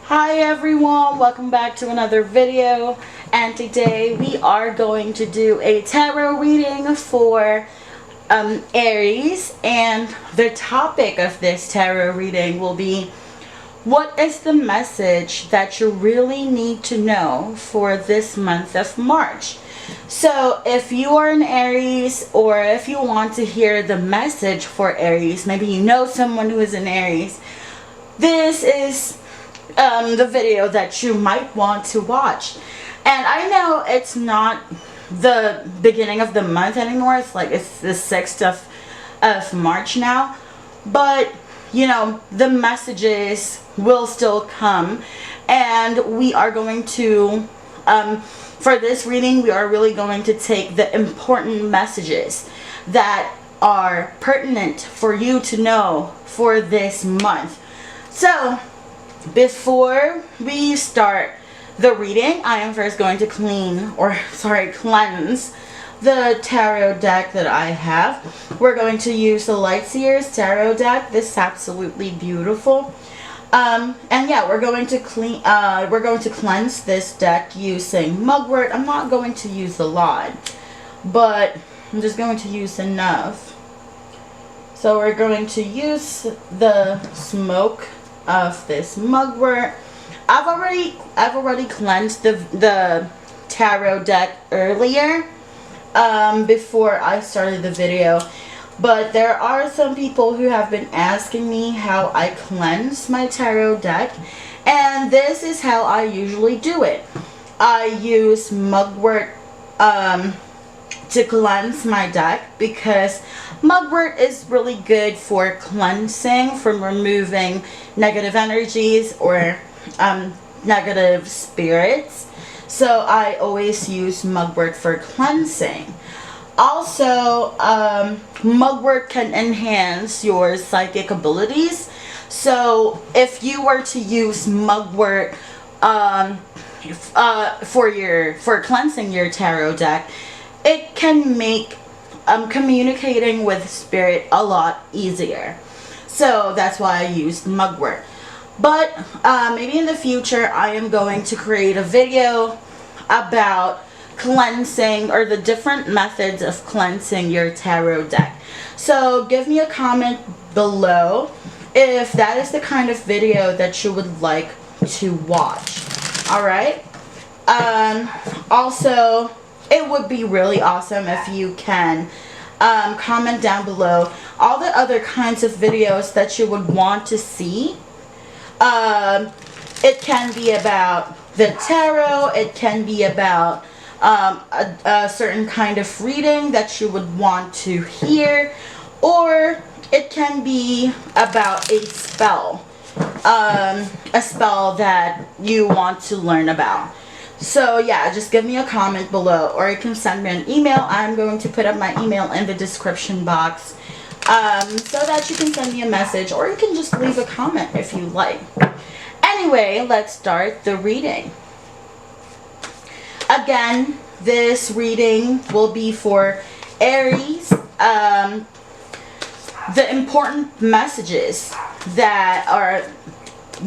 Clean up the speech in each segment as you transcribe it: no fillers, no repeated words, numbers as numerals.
Hi everyone, welcome back to another video, and today we are going to do a tarot reading for Aries, and the topic of this tarot reading will be what is the message that you really need to know for this month of March. So if you are an Aries, or if you want to hear the message for Aries, maybe you know someone who is an Aries, this is the video that you might want to watch. And I know it's not the beginning of the month anymore. It's the 6th of March now. But, you know, the messages will still come. And we are going to, for this reading, we are really going to take the important messages that are pertinent for you to know for this month. So, before we start the reading, I am first going to cleanse the tarot deck that I have. We're going to use the Lightseer's tarot deck. This is absolutely beautiful. And yeah, we're going to cleanse this deck using mugwort. I'm not going to use a lot, but I'm just going to use enough. So we're going to use the smoke of this mugwort. I've already cleansed the tarot deck earlier, before I started the video, but there are some people who have been asking me how I cleanse my tarot deck, and this is how I usually do it. I use mugwort to cleanse my deck, because mugwort is really good for cleansing, from removing negative energies or negative spirits. So I always use mugwort for cleansing. Also, mugwort can enhance your psychic abilities. So if you were to use mugwort for cleansing your tarot deck, it can make communicating with spirit a lot easier. So that's why I used mugwort. But maybe in the future I am going to create a video about cleansing, or the different methods of cleansing your tarot deck. So give me a comment below if that is the kind of video that you would like to watch. Alright? Also, it would be really awesome if you can comment down below all the other kinds of videos that you would want to see. It can be about the tarot, it can be about a certain kind of reading that you would want to hear, or it can be about a spell that you want to learn about. So yeah, just give me a comment below, or you can send me an email. I'm going to put up my email in the description box, so that you can send me a message, or you can just leave a comment if you like. Anyway, let's start the reading. Again, this reading will be for Aries. The important messages that are,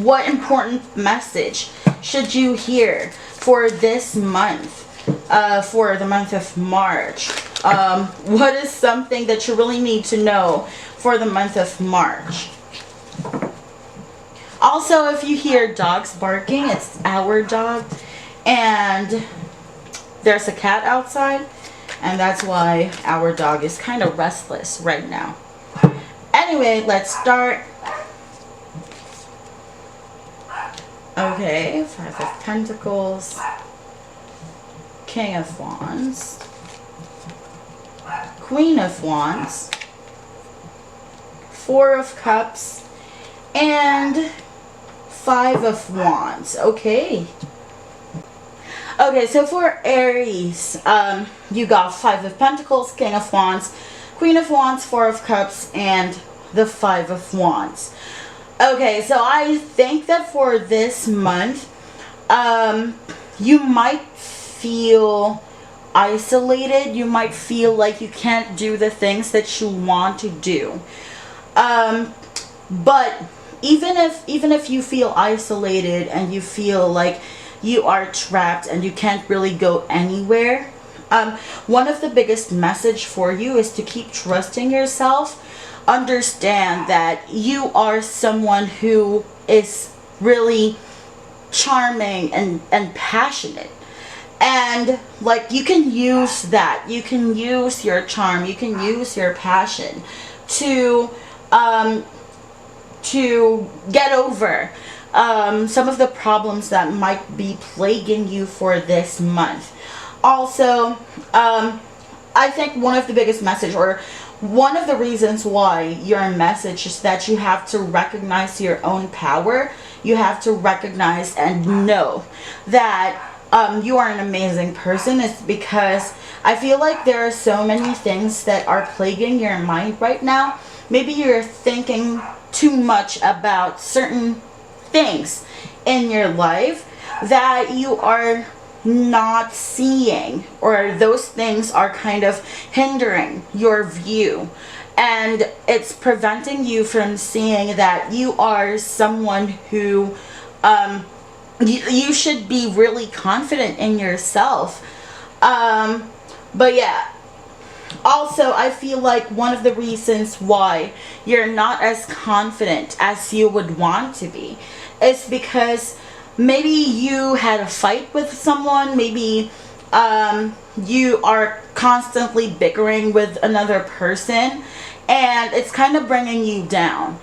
what important message should you hear for this month, for the month of March? What is something that you really need to know for the month of March? Also, if you hear dogs barking, it's our dog, and there's a cat outside, and that's why our dog is kind of restless right now. Anyway, let's start. Okay, 5 of Pentacles, King of Wands, Queen of Wands, 4 of Cups, and 5 of Wands. Okay. Okay, so for Aries, you got 5 of Pentacles, King of Wands, Queen of Wands, 4 of Cups, and the 5 of Wands. Okay, so I think that for this month, you might feel isolated. You might feel like you can't do the things that you want to do. But even if you feel isolated and you feel like you are trapped and you can't really go anywhere, one of the biggest message for you is to keep trusting yourself. Understand that you are someone who is really charming and passionate, and like you can use that, you can use your charm, you can use your passion to get over some of the problems that might be plaguing you for this month. Also, I think one of the biggest message, or one of the reasons why your message is that you have to recognize your own power. You have to recognize and know that you are an amazing person. It's because I feel like there are so many things that are plaguing your mind right now. Maybe you're thinking too much about certain things in your life that you are not seeing, or those things are kind of hindering your view, and it's preventing you from seeing that you are someone who you should be really confident in yourself. But yeah, also I feel like one of the reasons why you're not as confident as you would want to be is because maybe you had a fight with someone. Maybe you are constantly bickering with another person, and it's kind of bringing you down.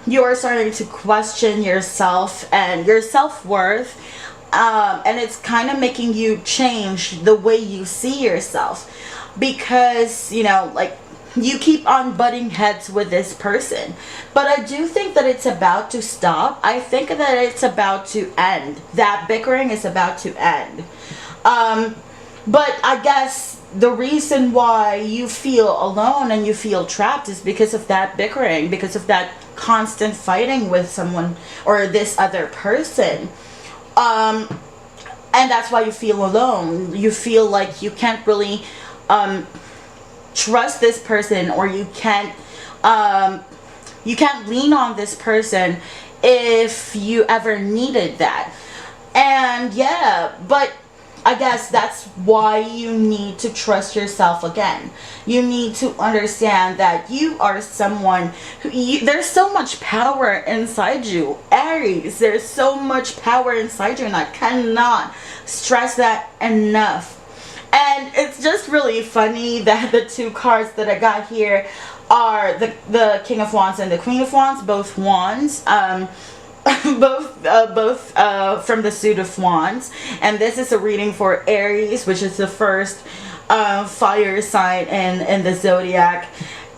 You are starting to question yourself and your self-worth, and it's kind of making you change the way you see yourself, because like you keep on butting heads with this person. But I do think that it's about to stop. I think that it's about to end. That bickering is about to end. But I guess the reason why you feel alone and you feel trapped is because of that bickering, because of that constant fighting with someone or this other person. And that's why you feel alone. You feel like you can't really trust this person, or you can't lean on this person if you ever needed that. And yeah, but I guess that's why you need to trust yourself again. You need to understand that you are someone who, there's so much power inside you, Aries. There's so much power inside you, and I cannot stress that enough. And it's just really funny that the two cards that I got here are the King of Wands and the Queen of Wands, both wands. Both from the suit of wands. And this is a reading for Aries, which is the first fire sign in the zodiac.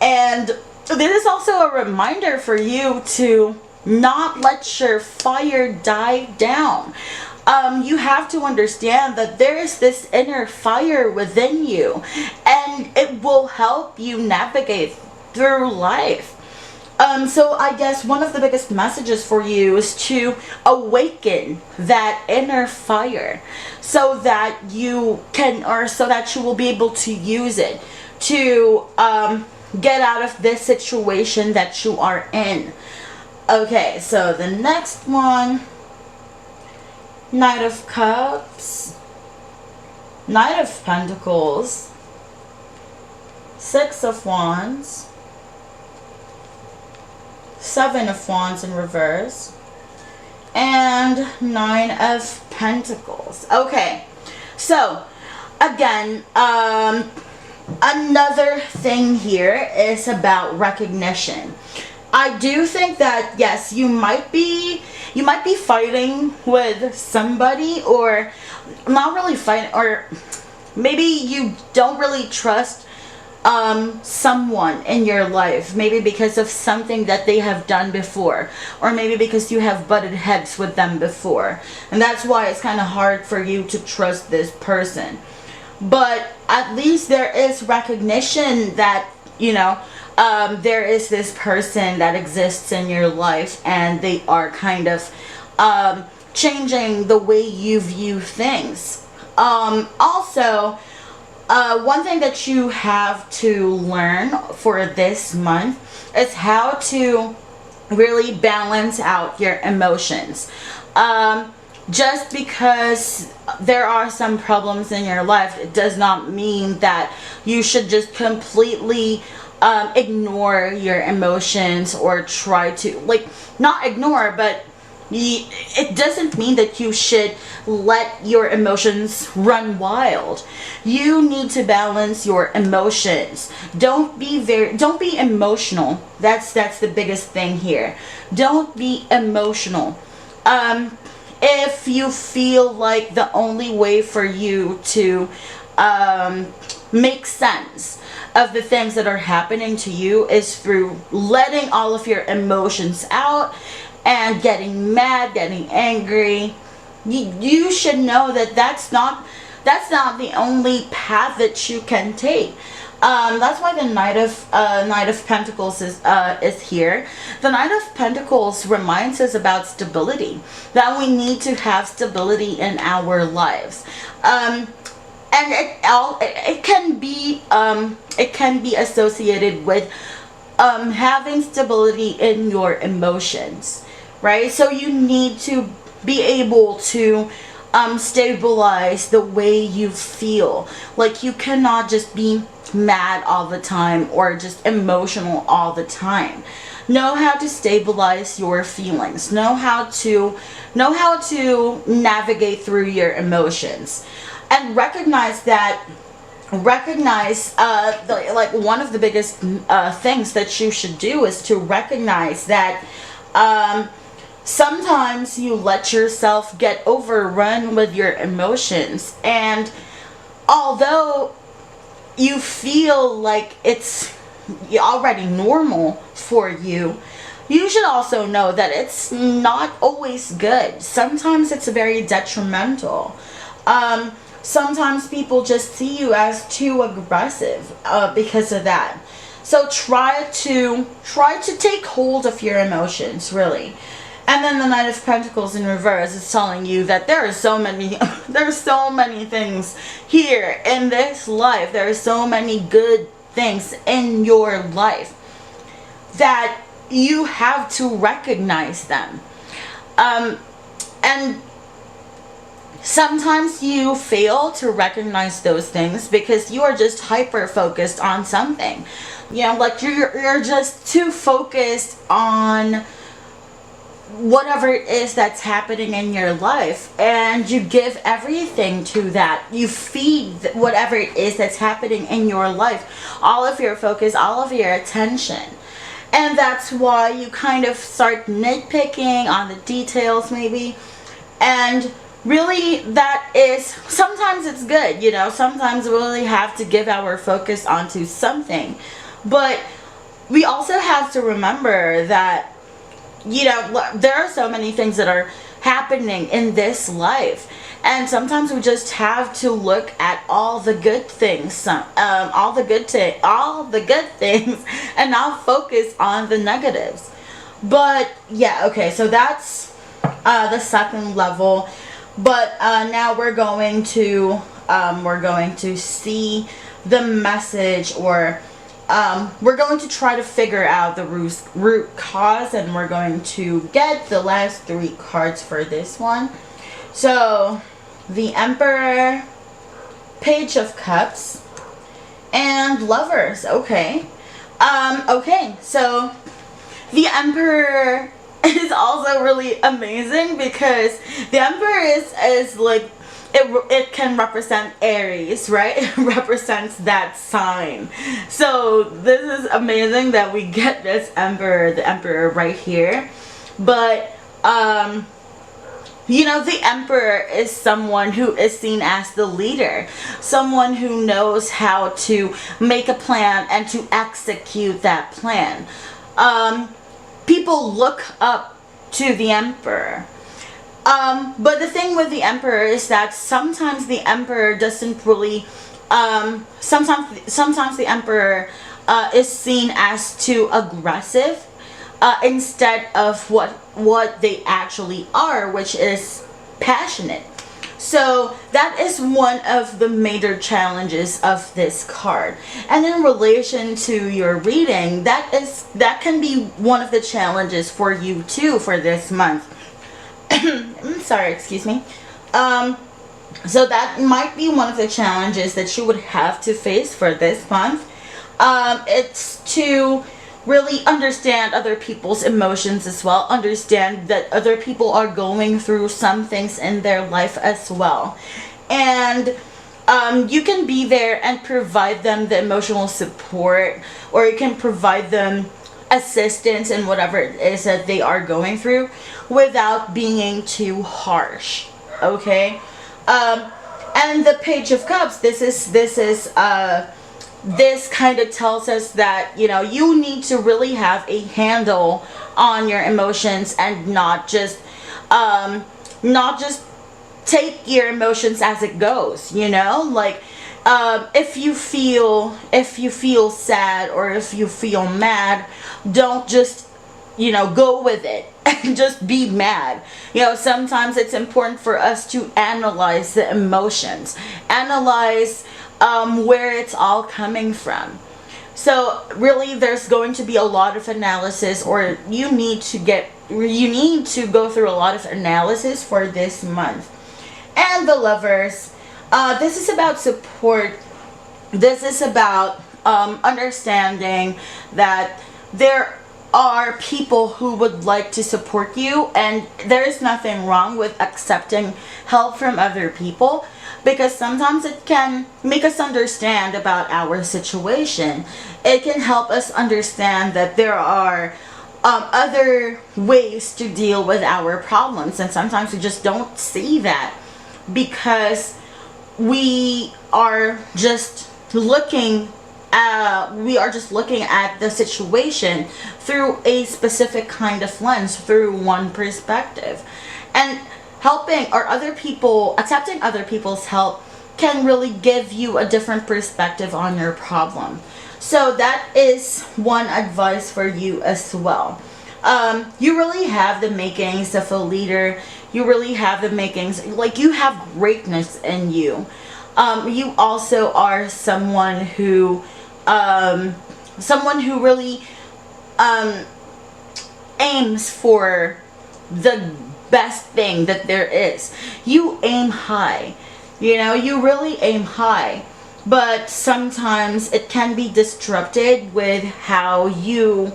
And this is also a reminder for you to not let your fire die down. You have to understand that there is this inner fire within you, and it will help you navigate through life. So I guess one of the biggest messages for you is to awaken that inner fire, so that you can, or so that you will be able to use it to get out of this situation that you are in. Okay, so the next one, Knight of Cups, Knight of Pentacles, Six of Wands, Seven of Wands in reverse, and Nine of Pentacles. Okay, so again, another thing here is about recognition. I do think that yes, you might be fighting with somebody, or not really fighting, or maybe you don't really trust someone in your life, maybe because of something that they have done before, or maybe because you have butted heads with them before, and that's why it's kind of hard for you to trust this person. But at least there is recognition that there is this person that exists in your life, and they are kind of changing the way you view things. Also, one thing that you have to learn for this month is how to really balance out your emotions. Just because there are some problems in your life, it does not mean that you should just completely ignore your emotions, or try to, like, not ignore, but it doesn't mean that you should let your emotions run wild. You need to balance your emotions. Don't be emotional. That's the biggest thing here. Don't be emotional. If you feel like the only way for you to make sense of the things that are happening to you is through letting all of your emotions out and getting mad, getting angry, you should know that that's not the only path that you can take. That's why the Knight of Pentacles is here. The Knight of Pentacles reminds us about stability, that we need to have stability in our lives. And it can be associated with having stability in your emotions, right? So you need to be able to stabilize the way you feel. Like, you cannot just be mad all the time or just emotional all the time. Know how to stabilize your feelings. Know how to navigate through your emotions, and recognize like, one of the biggest things that you should do is to recognize that sometimes you let yourself get overrun with your emotions, and although you feel like it's already normal for you, you should also know that it's not always good. Sometimes it's very detrimental. Sometimes people just see you as too aggressive because of that. So try to take hold of your emotions, really. And then the Knight of Pentacles in reverse is telling you that there are so many things here in this life. There are so many good things in your life that you have to recognize them. And sometimes you fail to recognize those things because you are just hyper focused on something. You know, like, you're just too focused on whatever it is that's happening in your life, and you give everything to that. You feed whatever it is that's happening in your life all of your focus, all of your attention. And that's why you kind of start nitpicking on the details, maybe. And really, that is, sometimes it's good, you know, sometimes we really have to give our focus onto something. But we also have to remember that, you know, there are so many things that are happening in this life, and sometimes we just have to look at all the good things, all the good things, and not focus on the negatives. But yeah, okay, so that's the second level. But now we're going to see the message, or we're going to try to figure out the root cause, and we're going to get the last 3 cards for this one. So, the Emperor, Page of Cups, and Lovers. Okay. Okay, so the Emperor is also really amazing, because the Emperor is like, it can represent Aries, right? It represents that sign. So this is amazing that we get this Emperor, the Emperor right here. But you know, the Emperor is someone who is seen as the leader, someone who knows how to make a plan and to execute that plan. People look up to the Emperor. But the thing with the Emperor is that sometimes the Emperor doesn't really, sometimes the Emperor is seen as too aggressive, instead of what they actually are, which is passionate. So that is one of the major challenges of this card. And in relation to your reading, that can be one of the challenges for you too for this month. I'm sorry, excuse me. So that might be one of the challenges that you would have to face for this month. It's to really understand other people's emotions as well. Understand that other people are going through some things in their life as well. And you can be there and provide them the emotional support, or you can provide them assistance in whatever it is that they are going through without being too harsh. Okay? And the Page of Cups, this kind of tells us that, you know, you need to really have a handle on your emotions and not just take your emotions as it goes, you know? Like, if you feel sad or if you feel mad, don't just, you know, go with it and just be mad. You know, sometimes it's important for us to analyze the emotions, analyze where it's all coming from. So really, there's going to be a lot of analysis, or you need to go through a lot of analysis for this month. And the Lovers, this is about support. This is about understanding that there are people who would like to support you, and there is nothing wrong with accepting help from other people, because sometimes it can make us understand about our situation. It can help us understand that there are other ways to deal with our problems, and sometimes we just don't see that because we are just looking at the situation through a specific kind of lens, through one perspective. And accepting other people's help can really give you a different perspective on your problem. So that is one advice for you as well. You really have the makings of a leader. You really have the makings, like, you have greatness in you. You also are someone who really aims for the best thing that there is. You aim high, you know, you really aim high, but sometimes it can be disrupted with how you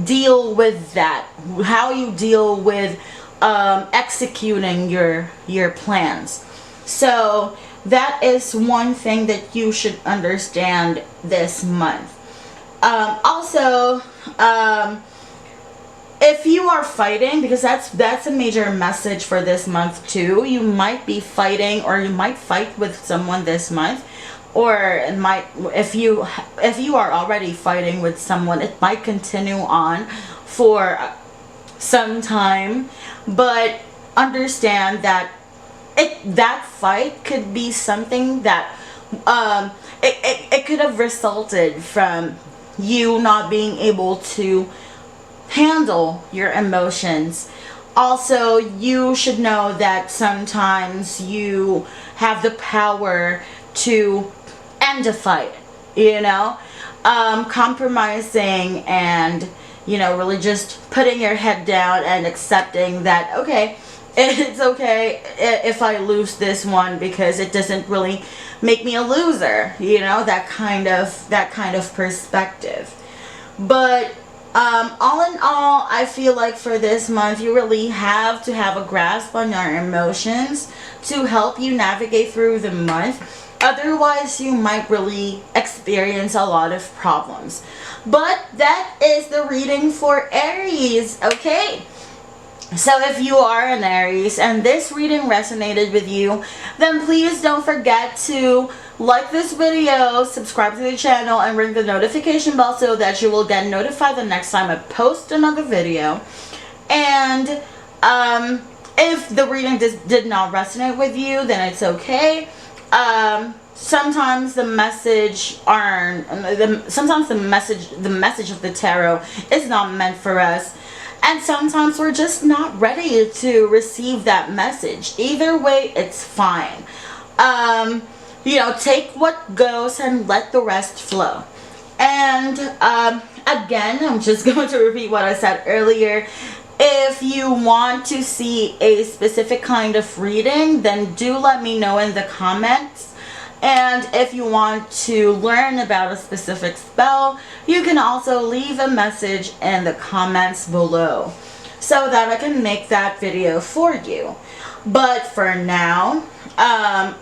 deal with that, how you deal with executing your plans. So that is one thing that you should understand this month. Also, if you are fighting, because that's a major message for this month too. You might be fighting, or you might fight with someone this month, or it might, if you are already fighting with someone, it might continue on for some time. But understand that that fight could be something that it could have resulted from you not being able to handle your emotions. Also, you should know that sometimes you have the power to end a fight, you know, compromising and, you know, really just putting your head down and accepting that, okay, it's okay if I lose this one, because it doesn't really make me a loser, you know, that kind of perspective. But all in all, I feel like for this month, you really have to have a grasp on your emotions to help you navigate through the month. Otherwise, you might really experience a lot of problems. But that is the reading for Aries, okay? So if you are an Aries and this reading resonated with you, then please don't forget to like this video, subscribe to the channel, and ring the notification bell so that you will get notified the next time I post another video. And if the reading did not resonate with you, then it's okay. Sometimes the message of the tarot is not meant for us. And sometimes we're just not ready to receive that message. Either way, it's fine. You know, take what goes and let the rest flow. And again, I'm just going to repeat what I said earlier. If you want to see a specific kind of reading, then do let me know in the comments. And if you want to learn about a specific spell, you can also leave a message in the comments below so that I can make that video for you. But for now, I'm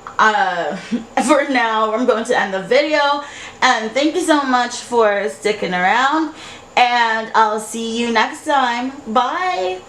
going to end the video. And thank you so much for sticking around. And I'll see you next time. Bye!